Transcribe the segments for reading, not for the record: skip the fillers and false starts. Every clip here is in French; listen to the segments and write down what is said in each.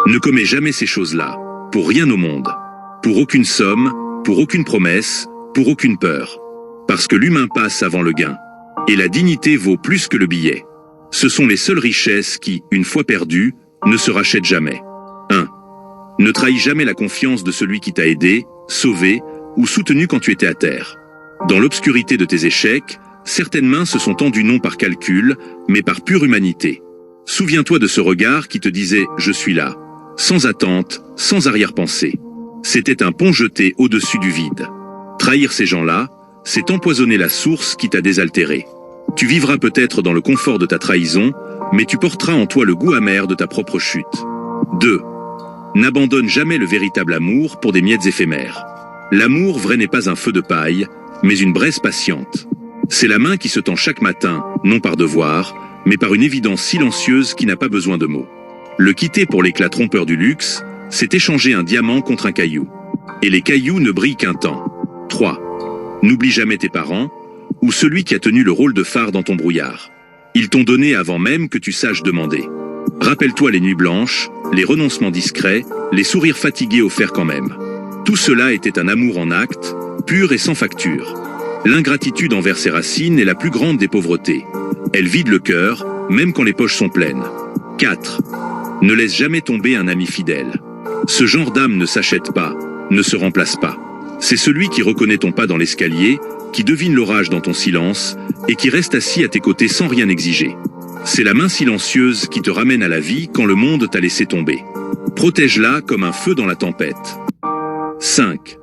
Ne commets jamais ces choses-là, pour rien au monde. Pour aucune somme, pour aucune promesse, pour aucune peur. Parce que l'humain passe avant le gain. Et la dignité vaut plus que le billet. Ce sont les seules richesses qui, une fois perdues, ne se rachètent jamais. 1. Ne trahis jamais la confiance de celui qui t'a aidé, sauvé ou soutenu quand tu étais à terre. Dans l'obscurité de tes échecs, certaines mains se sont tendues non par calcul, mais par pure humanité. Souviens-toi de ce regard qui te disait « Je suis là », sans attente, sans arrière-pensée. C'était un pont jeté au-dessus du vide. Trahir ces gens-là, c'est empoisonner la source qui t'a désaltéré. Tu vivras peut-être dans le confort de ta trahison, mais tu porteras en toi le goût amer de ta propre chute. 2. N'abandonne jamais le véritable amour pour des miettes éphémères. L'amour vrai n'est pas un feu de paille, mais une braise patiente. C'est la main qui se tend chaque matin, non par devoir, mais par une évidence silencieuse qui n'a pas besoin de mots. Le quitter pour l'éclat trompeur du luxe, c'est échanger un diamant contre un caillou. Et les cailloux ne brillent qu'un temps. 3. N'oublie jamais tes parents, ou celui qui a tenu le rôle de phare dans ton brouillard. Ils t'ont donné avant même que tu saches demander. Rappelle-toi les nuits blanches, les renoncements discrets, les sourires fatigués offerts quand même. Tout cela était un amour en acte, pur et sans facture. L'ingratitude envers ses racines est la plus grande des pauvretés. Elle vide le cœur, même quand les poches sont pleines. 4. Ne laisse jamais tomber un ami fidèle. Ce genre d'âme ne s'achète pas, ne se remplace pas. C'est celui qui reconnaît ton pas dans l'escalier, qui devine l'orage dans ton silence, et qui reste assis à tes côtés sans rien exiger. C'est la main silencieuse qui te ramène à la vie quand le monde t'a laissé tomber. Protège-la comme un feu dans la tempête. 5.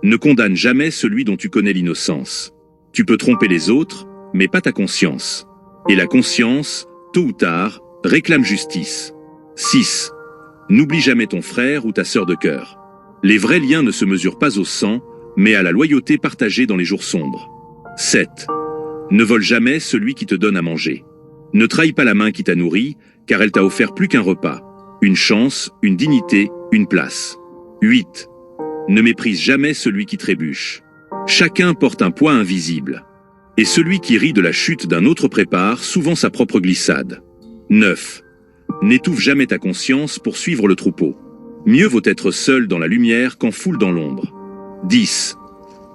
Ne condamne jamais celui dont tu connais l'innocence. Tu peux tromper les autres, mais pas ta conscience. Et la conscience, tôt ou tard, réclame justice. 6. N'oublie jamais ton frère ou ta sœur de cœur. Les vrais liens ne se mesurent pas au sang, mais à la loyauté partagée dans les jours sombres. 7. Ne vole jamais celui qui te donne à manger. Ne trahis pas la main qui t'a nourri, car elle t'a offert plus qu'un repas, une chance, une dignité, une place. 8. Ne méprise jamais celui qui trébuche. Chacun porte un poids invisible. Et celui qui rit de la chute d'un autre prépare souvent sa propre glissade. 9. N'étouffe jamais ta conscience pour suivre le troupeau. Mieux vaut être seul dans la lumière qu'en foule dans l'ombre. 10.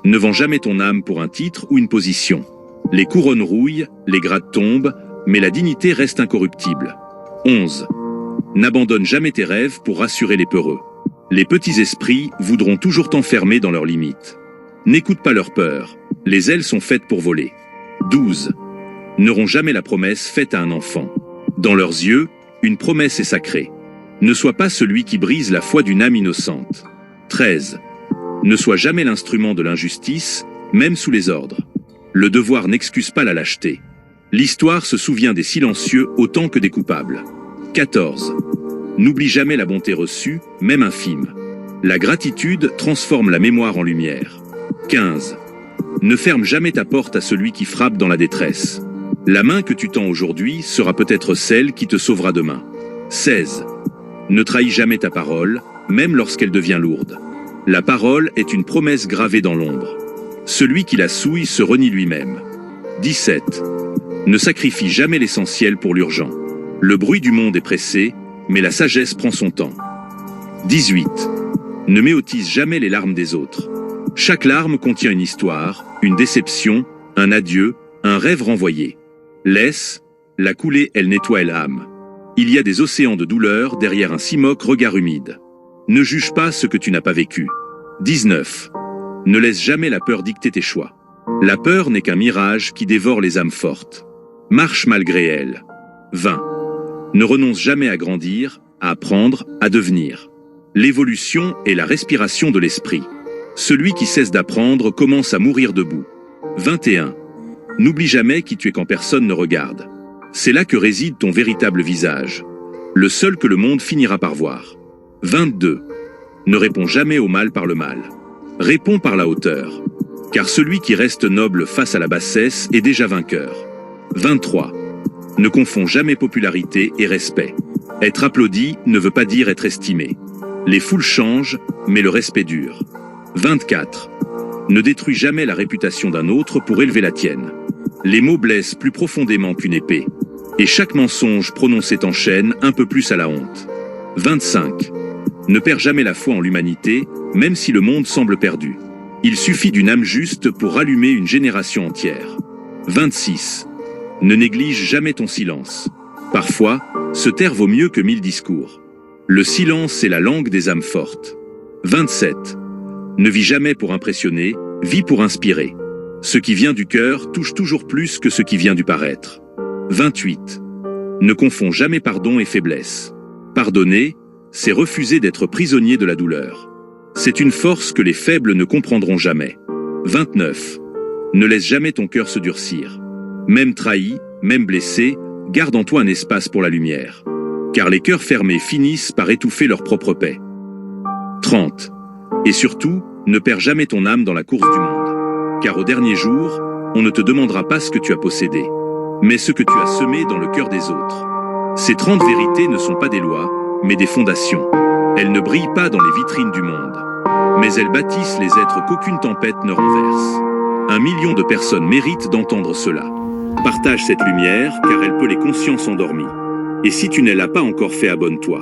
Ne vends jamais ton âme pour un titre ou une position. Les couronnes rouillent, les grades tombent, mais la dignité reste incorruptible. 11. N'abandonne jamais tes rêves pour rassurer les peureux. Les petits esprits voudront toujours t'enfermer dans leurs limites. N'écoute pas leurs peurs, les ailes sont faites pour voler. 12. Ne romps jamais la promesse faite à un enfant. Dans leurs yeux, une promesse est sacrée. Ne sois pas celui qui brise la foi d'une âme innocente. 13. Ne sois jamais l'instrument de l'injustice, même sous les ordres. Le devoir n'excuse pas la lâcheté. L'histoire se souvient des silencieux autant que des coupables. 14. N'oublie jamais la bonté reçue, même infime. La gratitude transforme la mémoire en lumière. 15. Ne ferme jamais ta porte à celui qui frappe dans la détresse. La main que tu tends aujourd'hui sera peut-être celle qui te sauvera demain. 16. Ne trahis jamais ta parole, même lorsqu'elle devient lourde. La parole est une promesse gravée dans l'ombre. Celui qui la souille se renie lui-même. 17. Ne sacrifie jamais l'essentiel pour l'urgent. Le bruit du monde est pressé, mais la sagesse prend son temps. 18. Ne méotise jamais les larmes des autres. Chaque larme contient une histoire, une déception, un adieu, un rêve renvoyé. Laisse, la coulée elle nettoie elle âme. Il y a des océans de douleur derrière un si moque regard humide. Ne juge pas ce que tu n'as pas vécu. 19. Ne laisse jamais la peur dicter tes choix. La peur n'est qu'un mirage qui dévore les âmes fortes. Marche malgré elle. 20. Ne renonce jamais à grandir, à apprendre, à devenir. L'évolution est la respiration de l'esprit. Celui qui cesse d'apprendre commence à mourir debout. 21. N'oublie jamais qui tu es quand personne ne regarde. C'est là que réside ton véritable visage. Le seul que le monde finira par voir. 22. Ne réponds jamais au mal par le mal. Réponds par la hauteur. Car celui qui reste noble face à la bassesse est déjà vainqueur. 23. Ne confonds jamais popularité et respect. Être applaudi ne veut pas dire être estimé. Les foules changent, mais le respect dure. 24. Ne détruis jamais la réputation d'un autre pour élever la tienne. Les mots blessent plus profondément qu'une épée. Et chaque mensonge prononcé t'enchaîne un peu plus à la honte. 25. Ne perds jamais la foi en l'humanité, même si le monde semble perdu. Il suffit d'une âme juste pour rallumer une génération entière. 26. Ne néglige jamais ton silence. Parfois, se taire vaut mieux que 1000 discours. Le silence est la langue des âmes fortes. 27. Ne vis jamais pour impressionner, vis pour inspirer. Ce qui vient du cœur touche toujours plus que ce qui vient du paraître. 28. Ne confonds jamais pardon et faiblesse. Pardonner, c'est refuser d'être prisonnier de la douleur. C'est une force que les faibles ne comprendront jamais. 29. Ne laisse jamais ton cœur se durcir. Même trahi, même blessé, garde en toi un espace pour la lumière. Car les cœurs fermés finissent par étouffer leur propre paix. 30. Et surtout, ne perds jamais ton âme dans la course du monde. Car au dernier jour, on ne te demandera pas ce que tu as possédé, mais ce que tu as semé dans le cœur des autres. Ces 30 vérités ne sont pas des lois, mais des fondations. Elles ne brillent pas dans les vitrines du monde, mais elles bâtissent les êtres qu'aucune tempête ne renverse. 1 million de personnes méritent d'entendre cela. Partage cette lumière, car elle peut les consciences endormies. Et si tu ne l'as pas encore fait, abonne-toi.